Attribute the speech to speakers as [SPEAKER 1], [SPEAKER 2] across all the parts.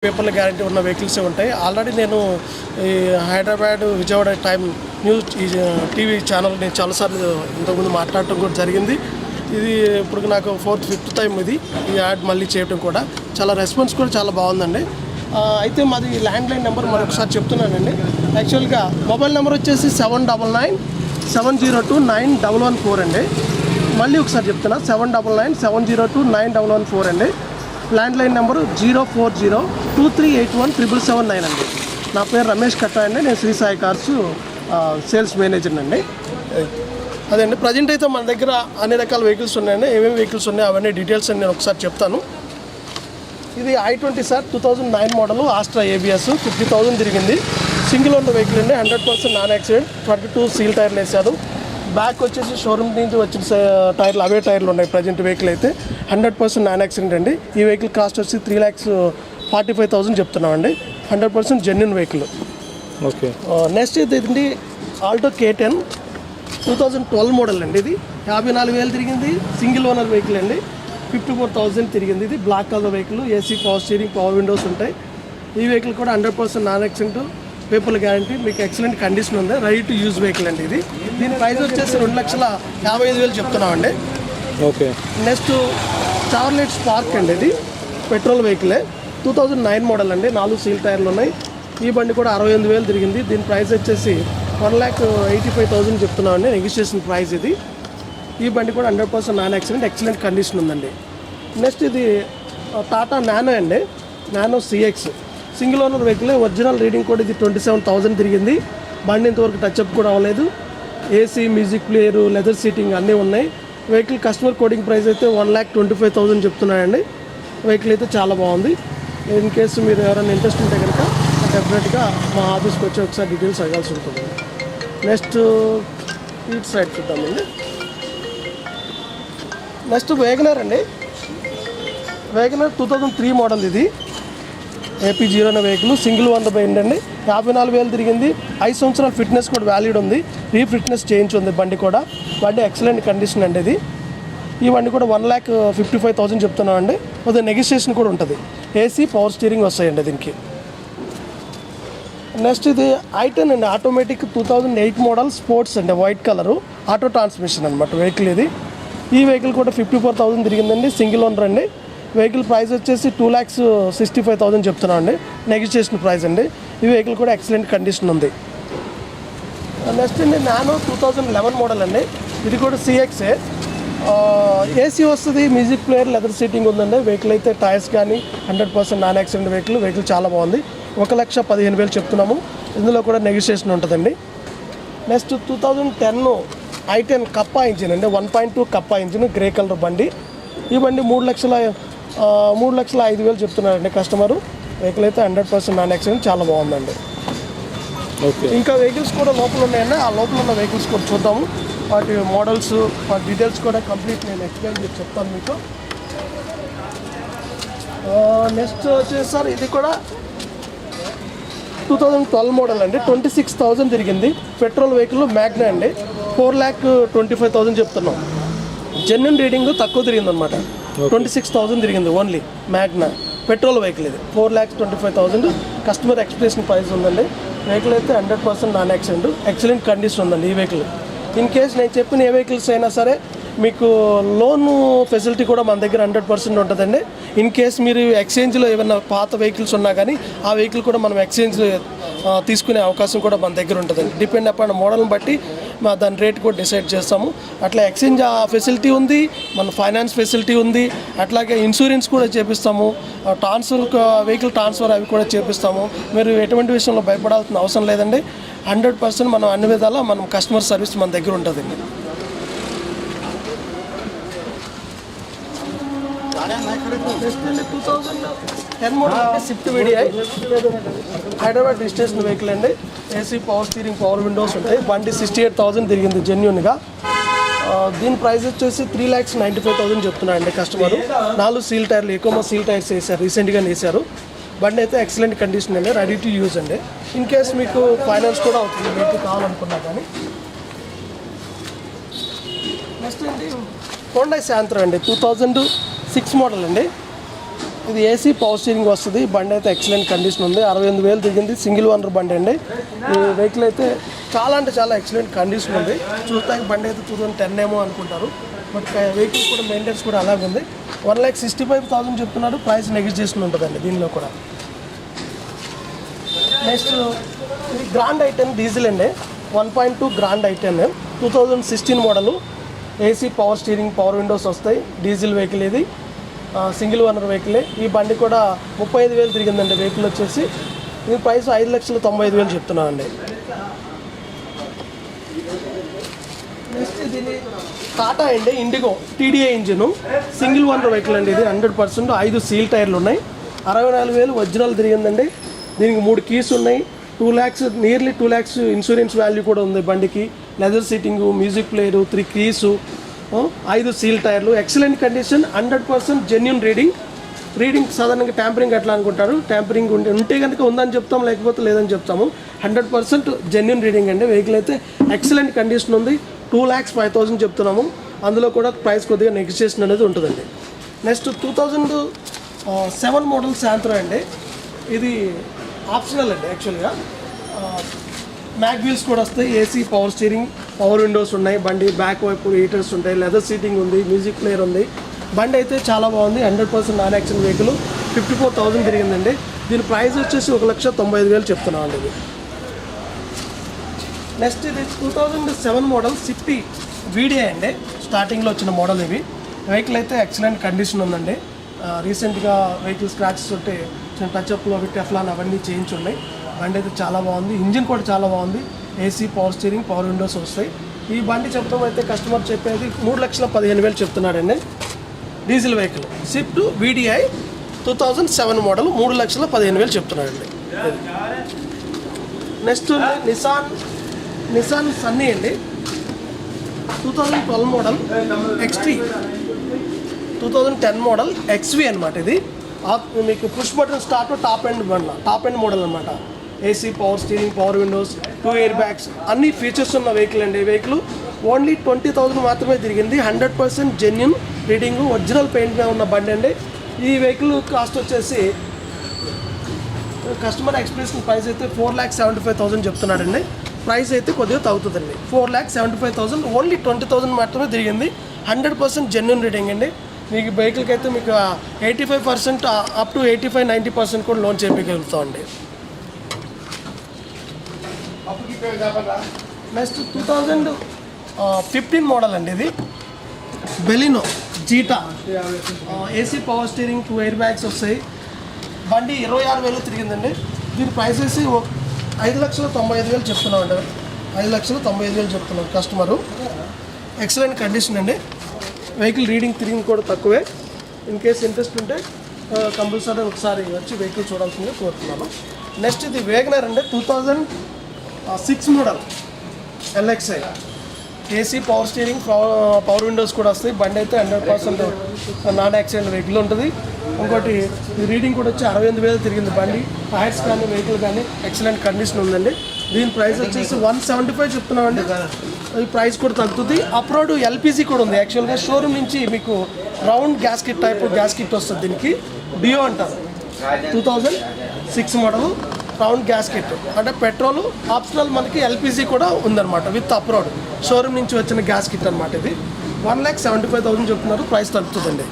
[SPEAKER 1] పేపర్ల గ్యారంటీ ఉన్న వెహికల్సే ఉంటాయి. ఆల్రెడీ నేను ఈ Hyderabad Vijayawada time news TV channel నేను చాలాసార్లు ఇంతకుముందు మాట్లాడటం కూడా జరిగింది. ఇది ఇప్పుడు నాకు 4th 5th టైం ఇది ఈ యాడ్ మళ్ళీ చేయడం కూడా చాలా రెస్పాన్స్ కూడా చాలా బాగుందండి. అయితే మాది ల్యాండ్లైన్ నెంబర్ మరొకసారి చెప్తున్నానండి. యాక్చువల్గా మొబైల్ నెంబర్ వచ్చేసి 79970291114 అండి. మళ్ళీ ఒకసారి చెప్తున్నా 79970291114 అండి. ల్యాండ్లైన్ నెంబరు 0402381779 అండి. నా పేరు రమేష్ కట్టా అండి. నేను Sri Sai cars sales manager అండి. అదే అండి, ప్రజెంట్ అయితే మన దగ్గర అన్ని రకాల వెహికల్స్ ఉన్నాయండి. ఏమేమి వెహికల్స్ ఉన్నాయి అవన్నీ డీటెయిల్స్ అని నేను ఒకసారి చెప్తాను. ఇది i20 సార్, 2009 మోడల్, ఆస్ట్రా ABS, 50,000 తిరిగింది. సింగిల్ ఓనర్ వెహికల్ అండి, 100% నాన్ యాక్సిడెంట్, 22 సీల్ టైర్లు వేసారు. బ్యాక్ వచ్చేసి షోరూమ్ నుంచి వచ్చిన టైర్లు అవే టైర్లు ఉన్నాయి. ప్రజెంట్ వెహికల్ అయితే 100% నాన్ యాక్సిడెంట్ అండి. ఈ వెహికల్ కాస్ట్ వచ్చి 3,45,000 చెప్తున్నామండి. 100% జెన్యున్ వెహికల్.
[SPEAKER 2] ఓకే.
[SPEAKER 1] నెక్స్ట్ ఇది ఆల్టో K10 2012 మోడల్ అండి. ఇది 54,000 తిరిగింది. సింగిల్ ఓనర్ వెహికల్ అండి, 54,000 తిరిగింది. ఇది black colour vehicle, AC, power steering, power windows ఉంటాయి. ఈ వెహికల్ కూడా 100% నాన్ యాక్సిడెంట్, పేపర్ల గ్యారంటీ, మీకు ఎక్సలెంట్ కండిషన్ ఉంది. రెడీ టు యూజ్ వెహికల్ అండి ఇది. దీని ప్రైస్ వచ్చేసి 2,55,000 చెప్తున్నామండి.
[SPEAKER 2] ఓకే.
[SPEAKER 1] నెక్స్ట్ చార్లెట్ స్పార్క్ అండి. ఇది పెట్రోల్ వెహికలే, 2009 మోడల్ అండి, 4 సీల్ టైర్లు ఉన్నాయి. ఈ బండి కూడా 68,000 తిరిగింది. దీని ప్రైస్ వచ్చేసి 1,85,000 చెప్తున్నామండి, నెగోషియేషన్ ప్రైస్ ఇది. ఈ బండి కూడా 100% నాన్ యాక్సిడెంట్, ఎక్సలెంట్ కండిషన్ ఉందండి. నెక్స్ట్ ఇది టాటా నానో అండి, nano CX, single owner vehicle, original reading కూడా ఇది 27,000 తిరిగింది. బండి ఇంతవరకు టచ్అప్ కూడా అవ్వలేదు. AC, music player, leather seating అన్నీ ఉన్నాయి. వెహికల్ కస్టమర్ కోడింగ్ ప్రైస్ అయితే 1,25,000 చెప్తున్నాయండి. వెహికల్ అయితే చాలా బాగుంది. ఇన్ కేసు మీరు ఎవరైనా ఇంట్రెస్ట్ ఉంటే కనుక డెఫినెట్గా మా ఆఫీస్కి వచ్చి ఒకసారి డీటెయిల్స్ అడగాల్సి ఉంటుంది. నెక్స్ట్ ఇటు సైడ్ చూద్దామండి. నెక్స్ట్ వేగనర్ అండి. వేగనర్ 2003 మోడల్, ఇది AP0 అనే వెహికల్, సింగిల్ ఓనర్ బండి అండి, 54,000 తిరిగింది. 5 సంవత్సరాల ఫిట్నెస్ కూడా వ్యాలిడ్ ఉంది. రీఫిట్నెస్ చేయించుంది బండి కూడా. బండి ఎక్సలెంట్ కండిషన్ అండి ఇది. ఈ బండి కూడా 1,55,000 చెప్తున్నాం అండి. కొద్దిగా నెగోషియేషన్ కూడా ఉంటుంది. AC, పవర్ స్టీరింగ్ వస్తాయండి దీనికి. నెక్స్ట్ ఇది i10 అండి, ఆటోమేటిక్ 2008 మోడల్, స్పోర్ట్స్ అండి, వైట్ కలరు, ఆటో ట్రాన్స్మిషన్ అనమాట వెహికల్ ఇది. ఈ వెహికల్ కూడా 54,000 తిరిగిందండి, సింగిల్ ఓనర్ అండి. వెహికల్ ప్రైస్ వచ్చేసి 2,65,000 చెప్తున్నాం అండి, నెగోషియేషన్ ప్రైస్ అండి. ఈ వెహికల్ కూడా ఎక్సలెంట్ కండిషన్ ఉంది. నెక్స్ట్ అండి నానో 2011 మోడల్ అండి, ఇది కూడా CXే, AC వస్తుంది, మ్యూజిక్ ప్లేయర్, లెదర్ సీటింగ్ ఉందండి. వెహికల్ అయితే టైర్స్ కానీ 100% నాన్ యాక్సిడెంట్ వెహికల్. వెహికల్ చాలా బాగుంది. 1,15,000 చెప్తున్నాము. ఇందులో కూడా నెగోషియేషన్ ఉంటుందండి. నెక్స్ట్ 2010 i10 కప్పా ఇంజిన్ అండి, 1.2 కప్పా ఇంజిన్, గ్రే కలర్ బండి. ఈ బండి 3,05,000 చెప్తున్నారండి కస్టమరు. వెహికల్ అయితే 100% నాన్ యాక్సిడెంట్, చాలా బాగుందండి.
[SPEAKER 2] ఓకే.
[SPEAKER 1] ఇంకా వెహికల్స్ కూడా లోపల ఉన్నాయండి. ఆ లోపల ఉన్న వెహికల్స్ కూడా చూద్దాము. వాటి మోడల్స్, వాటి డీటెయిల్స్ కూడా కంప్లీట్ నేను ఎక్స్ప్లెయిన్ చేసి చెప్తాను మీకు. నెక్స్ట్ వచ్చేసి సార్ ఇది కూడా 2012 మోడల్ అండి, 26,000 తిరిగింది. పెట్రోల్ వెహికల్, మ్యాగ్నా అండి, 4,25,000 చెప్తున్నాం. జెన్యున్ రీడింగ్, తక్కువ తిరిగింది అనమాట. 26,000 తిరిగింది ఓన్లీ. మ్యాగ్నా పెట్రోల్ వెహికల్ ఇది, 4,25,000 కస్టమర్ ఎక్స్ప్రెషన్ ప్రైస్ ఉందండి. వెహికల్ అయితే 100% నాన్ యాక్సిడెంట్, ఎక్సలెంట్ కండిషన్ ఉందండి ఈ వెహికల్. ఇన్ కేస్ నేను చెప్పిన ఏ వెహికల్స్ అయినా సరే మీకు లోన్ ఫెసిలిటీ కూడా మన దగ్గర 100% ఉంటుందండి. ఇన్ కేస్ మీరు ఎక్స్చేంజ్లో ఏమైనా పాత వెహికల్స్ ఉన్నా కానీ ఆ వెహికల్ కూడా మనం ఎక్స్చేంజ్ తీసుకునే అవకాశం కూడా మన దగ్గర ఉంటుందండి. డిపెండ్ అపాన్ మోడల్ని బట్టి దాని రేట్ కూడా డిసైడ్ చేస్తాము. అట్లా ఎక్స్చేంజ్ ఫెసిలిటీ ఉంది, మన ఫైనాన్స్ ఫెసిలిటీ ఉంది, అట్లాగే ఇన్సూరెన్స్ కూడా చేపిస్తాము, ట్రాన్స్ఫర్, వెహికల్ ట్రాన్స్ఫర్ అవి కూడా చేపిస్తాము. మీరు ఎటువంటి విషయంలో భయపడాల్సిన అవసరం లేదండి. 100% మనం అన్ని విధాలా మనం కస్టమర్ సర్వీస్ మన దగ్గర ఉంటుందండి. Next 2010 model Swift VDI, Hyderabad registration vehicle అండి. AC, power steering, power windows ఉంటాయి. బండి 68,000 తిరిగింది జెన్యున్గా. దీని ప్రైస్ వచ్చేసి 3,95,000 చెప్తున్నాయండి కస్టమరు. 4 సీల్ టైర్లు, ఎక్కువ సీల్ టైర్స్ వేసారు, రీసెంట్గా వేసారు. బండి అయితే ఎక్సలెంట్ కండిషన్ అండి, రెడీ టు యూజ్ అండి. ఇన్ కేస్ మీకు ఫైనాన్స్ కూడా అవుతుంది మీకు కావాలనుకున్నా కానీ. నెక్స్ట్ అండి హోండా శాంత్రో అండి, 2006 మోడల్ అండి, ఇది ఏసీ పవర్ స్టీరింగ్ వస్తుంది. బండి అయితే ఎక్సలెంట్ కండిషన్ ఉంది. 68,000 తిరిగింది. సింగిల్ ఓనర్ బండి అండి. ఈ వెహికల్ అయితే చాలా అంటే చాలా ఎక్సలెంట్ కండిషన్ ఉంది. చూస్తానికి బండి అయితే 2010 ఏమో అనుకుంటారు, బట్ వెహికల్ కూడా మెయింటెనెన్స్ కూడా అలాగే ఉంది. 1,65,000 చెప్తున్నారు. ప్రైస్ నెగోషియేషన్ ఉంటుందండి దీనిలో కూడా. నెక్స్ట్ ఇది గ్రాండ్ ఐటెన్ డీజిల్ అండి. 1.2 grand i ten 2016 model. AC power steering, power windows వస్తాయి. డీజిల్ వెహికల్ ఇది, సింగిల్ ఓనర్ వెహికలే. ఈ బండి కూడా 35,000 తిరిగిందండి. వెహికల్ వచ్చేసి దీని ప్రైస్ 5,95,000 చెప్తున్నానండి. నెక్స్ట్ దీని టాటా అండి IndiGo TDI engine, single owner vehicle అండి ఇది. 100% 5 సీల్ టైర్లు ఉన్నాయి. 64,000 ఒరిజినల్ తిరిగిందండి. దీనికి 3 కీస్ ఉన్నాయి. 2 lakhs, nearly 2 lakhs insurance value కూడా ఉంది బండికి. Leather seating, music player, 3 keys, 5 seal టైర్లు, ఎక్సలెంట్ కండిషన్, 100% జెన్యూన్ రీడింగ్ సాధారణంగా ట్యాంపరింగ్ ఎట్లా అనుకుంటారు, ట్యాంపరింగ్ ఉంటే కనుక ఉందని చెప్తాం, లేకపోతే లేదని చెప్తాము. 100% జెన్యూన్ రీడింగ్ అండి. వెహికల్ అయితే ఎక్సలెంట్ కండిషన్ ఉంది. 2,05,000 చెప్తున్నాము. అందులో కూడా ప్రైస్ కొద్దిగా నెగోషియేషన్ అనేది ఉంటుందండి. నెక్స్ట్ 2007 మోడల్ శాంత్రో అండి. ఇది ఆప్షనల్ అండి. యాక్చువల్గా మ్యాగ్ వీల్స్ కూడా వస్తాయి. AC power steering, power Windows ఉన్నాయి. బండి బ్యాక్ వైపు హీటర్స్ ఉంటాయి. లెదర్ సీటింగ్ ఉంది. మ్యూజిక్ ప్లేయర్ ఉంది. బండి అయితే చాలా బాగుంది. 100% నాన్ యాక్షన్ వెహికల్. 54,000 తిరిగిందండి. దీని ప్రైస్ వచ్చేసి 1,95,000 చెప్తున్నాం అండి ఇది. నెక్స్ట్ ఇది 2007 మోడల్ స్విఫ్ట్ VDI అండి. స్టార్టింగ్లో వచ్చిన మోడల్ ఇవి. వెహికల్ అయితే ఎక్సలెంట్ కండిషన్ ఉందండి. రీసెంట్గా వెహికల్ స్క్రాచెస్ ఉంటే చిన్న టచ్అప్లు అవి టెఫ్లాన్ అవన్నీ చేయించి ఉన్నాయి. బండి అయితే చాలా బాగుంది. ఇంజిన్ కూడా చాలా బాగుంది. AC power steering, power windows వస్తాయి. ఈ బండి చెప్తాం అయితే కస్టమర్ చెప్పేది 3,15,000 చెప్తున్నాడండి. Diesel vehicle Swift VDI 2007 model 3,15,000 చెప్తున్నాడండి. నెక్స్ట్ నిసాన్ సన్నీ అండి. 2012 మోడల్ XT, 2010 మోడల్ XV అనమాట. ఇది మీకు push button start, top end model అనమాట. AC power steering, power windows, 2 air bags, అన్ని ఫీచర్స్ ఉన్న వెహికల్ అండి. వెహికల్ ఓన్లీ 20,000 మాత్రమే తిరిగింది. 100% జెన్యూన్ రీడింగ్, ఒరిజినల్ పెయింట్ మీద ఉన్న బండి అండి. ఈ వెహికల్ కాస్ట్ వచ్చేసి కస్టమర్ ఎక్స్ప్రెషన్ ప్రైస్ అయితే 4,75,000 చెప్తున్నాడండి. ప్రైస్ అయితే కొద్దిగా తగ్గుతుందండి. 4,75,000, ఓన్లీ 20,000 మాత్రమే తిరిగింది. 100% జెన్యూన్ రీడింగ్ అండి. మీకు వెహికల్కి అయితే మీకు 85% అప్ టు 85-90% కూడా లోన్ చేయించగలుగుతామండి. నెక్స్ట్ 2015 మోడల్ అండి. ఇది Baleno zeta, AC power steering, 2 air bags వస్తాయి. బండి 26,000 తిరిగిందండి. దీని ప్రైస్ వేసి 5,95,000 చెప్తున్నాం అండి. 5,95,000 చెప్తున్నాం కస్టమరు. ఎక్సలెంట్ కండిషన్ అండి. వెహికల్ రీడింగ్ తిరిగింగ్ కూడా తక్కువే. ఇన్ కేస్ ఇంట్రెస్ట్ ఉంటే కంపల్సరీ ఒకసారి వచ్చి వెహికల్ చూడాల్సిందిగా కోరుతున్నాను. నెక్స్ట్ ఇది వేగనర్ అండి. 2006 model LXi, AC power steering, power Windows కూడా వస్తాయి. బండి అయితే 100% నాన్ యాక్సిడెంట్ వెహికల్ ఉంటుంది. ఇంకోటి రీడింగ్ కూడా వచ్చి 68,000 తిరిగింది బండి. టైర్స్ కానీ వెహికల్ కానీ ఎక్సలెంట్ కండిషన్ ఉందండి. దీని ప్రైస్ వచ్చేసి 175 చెప్తున్నామండి. ఈ ప్రైస్ కూడా తగ్గుతుంది. అప్రోడ్ LPG కూడా ఉంది. యాక్చువల్గా షోరూమ్ నుంచి మీకు రౌండ్ గ్యాస్కిట్ టైప్ గ్యాస్కిట్ వస్తుంది. దీనికి డియో అంటారు. 2006 మోడల్ రౌండ్ గ్యాస్కిట్ అంటే పెట్రోల్ ఆప్షనల్. మనకి LPG కూడా ఉందన్నమాట విత్ అప్రోడ్. షోరూమ్ నుంచి వచ్చిన గ్యాస్కిట్ అనమాట. ఇది 1,75,000 చెప్తున్నారు. ప్రైస్ తగ్గుతుందండి.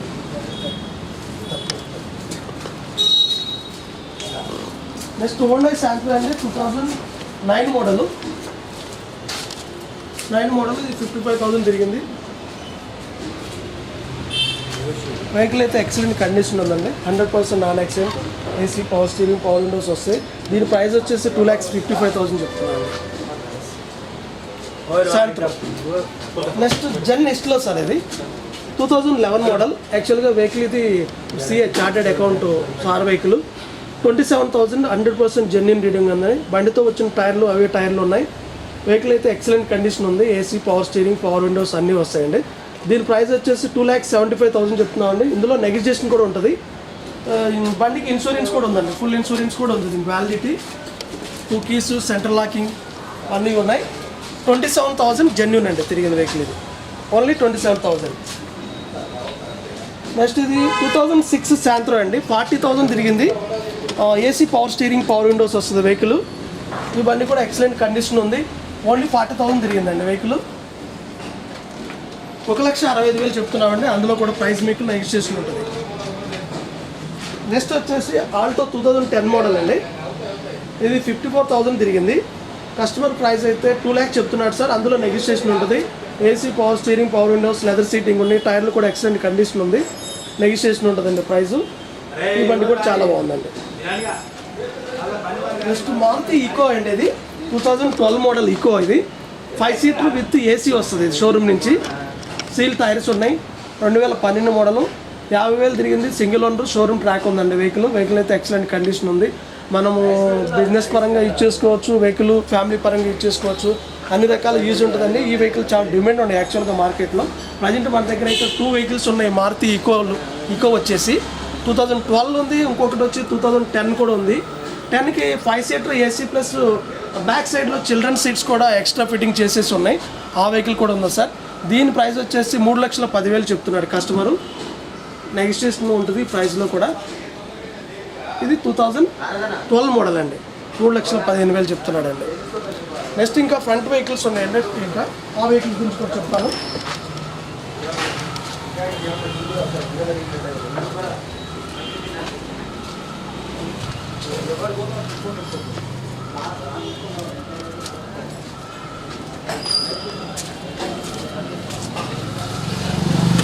[SPEAKER 1] నెక్స్ట్ హోండా శాంపుల్ అండి. 2009 మోడల్ ఇది 55,000 తిరిగింది. వెహికల్ అయితే ఎక్సలెంట్ కండిషన్ ఉందండి. 100% non accident, AC power steering, power windows వస్తాయి. దీని ప్రైస్ వచ్చేసి 2,55,000 చెప్తున్నాను. శాంత్రో. నెక్స్ట్ జెన్ ఎస్ట్లో సార్ ఇది 2011 మోడల్. యాక్చువల్గా వెహికల్ ఇది CA chartered account sir vehicle. 27,000, 100% genuine reading ఉన్నాయి. బండితో వచ్చిన టైర్లు అవే టైర్లు ఉన్నాయి. వెహికల్ అయితే ఎక్సలెంట్ కండిషన్ ఉంది. AC power steering, power Windows అన్నీ వస్తాయండి. దీని ప్రైస్ వచ్చేసి 2,75,000 చెప్తున్నామండి. ఇందులో నెగోషియేషన్ కూడా ఉంటుంది. బండికి ఇన్సూరెన్స్ కూడా ఉందండి. ఫుల్ ఇన్సూరెన్స్ కూడా ఉంది. దీనికి వ్యాలిడిటీ, 2 కీస్, సెంట్రల్ లాకింగ్ అన్నీ ఉన్నాయి. 27,000 జెన్యూన్ అండి తిరిగిన వెహికల్ ఇది. ఓన్లీ 27,000. నెక్స్ట్ ఇది 2006 శాంత్రో అండి, 40,000 తిరిగింది. AC power steering, power windows వస్తుంది వెహికల్. ఈ బండి కూడా ఎక్సలెంట్ కండిషన్ ఉంది. ఓన్లీ 40,000 తిరిగిందండి వెహికల్. 1,65,000 చెప్తున్నామండి. అందులో కూడా ప్రైస్ మీకు నెగోషియేషన్ ఉంటుంది. నెక్స్ట్ వచ్చేసి ఆల్టో 2010 మోడల్ అండి. ఇది 54,000 తిరిగింది. కస్టమర్ ప్రైస్ అయితే 2 lakhs చెప్తున్నాడు సార్. అందులో నెగోషియేషన్ ఉంటుంది. AC power steering, power Windows, leather seating ఉన్నాయి. టైర్లు కూడా ఎక్సలెంట్ కండిషన్ ఉంది. నెగోషియేషన్ ఉంటుందండి ప్రైస్. ఈ బండి కూడా చాలా బాగుందండి. నెక్స్ట్ మారుతి ఈకో అండి. ఇది 2012 మోడల్ ఈకో. ఇది 5 సీటర్ విత్ ఏసీ వస్తుంది. ఇది షోరూమ్ నుంచి. సీల్ టైర్స్ ఉన్నాయి. 2012 మోడలు, 50,000 తిరిగింది. సింగిల్ ఓనర్, షోరూమ్ ట్రాక్ ఉందండి వెహికల్. వెహికల్ అయితే ఎక్సలెంట్ కండిషన్ ఉంది. మనము బిజినెస్ పరంగా యూజ్ చేసుకోవచ్చు, వెహికల్ ఫ్యామిలీ పరంగా యూజ్ చేసుకోవచ్చు, అన్ని రకాల యూజ్ ఉంటుందండి. ఈ వెహికల్ చాలా డిమాండ్ ఉన్నాయి యాక్చువల్గా మార్కెట్లో. ప్రజెంట్ మన దగ్గర అయితే 2 వెహికల్స్ ఉన్నాయి. మారుతి ఈకో వచ్చేసి 2012 ఉంది, ఇంకొకటి వచ్చి 2010 కూడా ఉంది. 10కి 5 సీటర్ ఏసీ ప్లస్ బ్యాక్ సైడ్లో చిల్డ్రన్ సీట్స్ కూడా ఎక్స్ట్రా ఫిట్టింగ్ చేసేసి ఉన్నాయి. ఆ వెహికల్ కూడా ఉంది సార్. దీని ప్రైస్ వచ్చేసి 3,10,000 చెప్తున్నాడు కస్టమరు. నెగోషియేషన్ ఉంటుంది ప్రైస్లో కూడా. ఇది 2012 మోడల్ అండి. 3,15,000 చెప్తున్నాడు అండి. నెక్స్ట్ ఇంకా ఫ్రంట్ వెహికల్స్ ఉన్నాయండి. ఇంకా ఆ వెహికల్ గురించి కూడా చెప్తాను.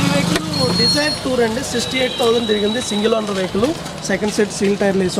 [SPEAKER 1] ఈ వెహికల్ డిజైర్ టూర్ అండి. 68,000 తిరిగింది. Single owner vehicle. Second set seal టైర్లు వేసి